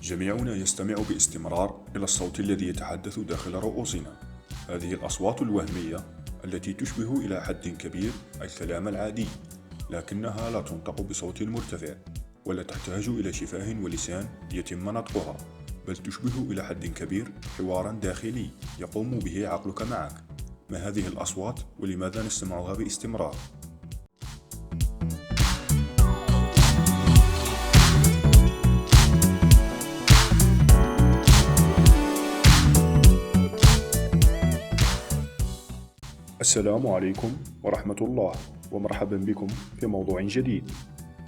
جميعنا يستمع باستمرار إلى الصوت الذي يتحدث داخل رؤوسنا. هذه الأصوات الوهمية التي تشبه إلى حد كبير الكلام العادي، لكنها لا تنطق بصوت مرتفع ولا تحتاج إلى شفاه ولسان يتم نطقها، بل تشبه إلى حد كبير حوارا داخلي يقوم به عقلك معك. ما هذه الأصوات ولماذا نسمعها باستمرار؟ السلام عليكم ورحمة الله، ومرحبا بكم في موضوع جديد.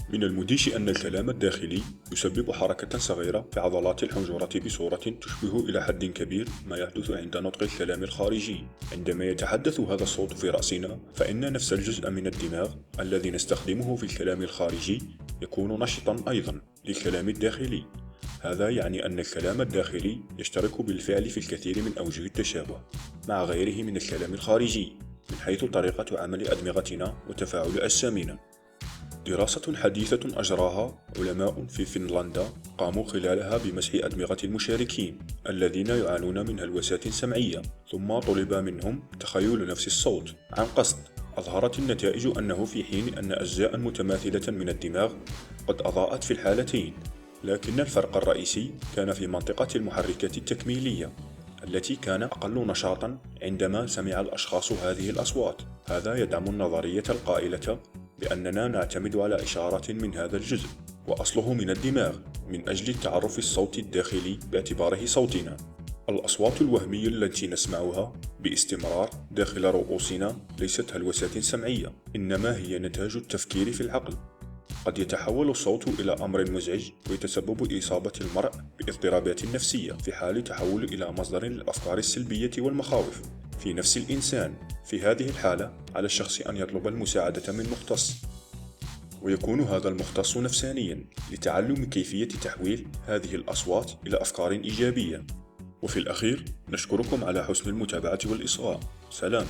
من المدهش أن الكلام الداخلي يسبب حركة صغيرة في عضلات الحنجرة بصورة تشبه إلى حد كبير ما يحدث عند نطق الكلام الخارجي. عندما يتحدث هذا الصوت في رأسنا، فإن نفس الجزء من الدماغ الذي نستخدمه في الكلام الخارجي يكون نشطا أيضا للكلام الداخلي. هذا يعني أن الكلام الداخلي يشترك بالفعل في الكثير من أوجه التشابه مع غيره من الكلام الخارجي، من حيث طريقة عمل أدمغتنا وتفاعل أجسامنا. دراسة حديثة أجراها علماء في فنلندا قاموا خلالها بمسح أدمغة المشاركين الذين يعانون من هلوسات سمعية، ثم طلب منهم تخيل نفس الصوت عن قصد. أظهرت النتائج أنه في حين أن أجزاء متماثلة من الدماغ قد أضاءت في الحالتين، لكن الفرق الرئيسي كان في منطقة المحركات التكميلية التي كان أقل نشاطا عندما سمع الأشخاص هذه الأصوات. هذا يدعم النظرية القائلة بأننا نعتمد على إشارة من هذا الجزء، وأصله من الدماغ، من أجل تعرف الصوت الداخلي باعتباره صوتنا. الأصوات الوهمية التي نسمعها باستمرار داخل رؤوسنا ليست هلوسات سمعية، إنما هي نتاج التفكير في العقل. قد يتحول الصوت إلى أمر مزعج ويتسبب إصابة المرء باضطرابات نفسية في حال تحول إلى مصدر للأفكار السلبية والمخاوف في نفس الإنسان. في هذه الحالة على الشخص أن يطلب المساعدة من مختص، ويكون هذا المختص نفسانيا لتعلم كيفية تحويل هذه الأصوات إلى أفكار إيجابية. وفي الأخير نشكركم على حسن المتابعة والإصغاء. سلام.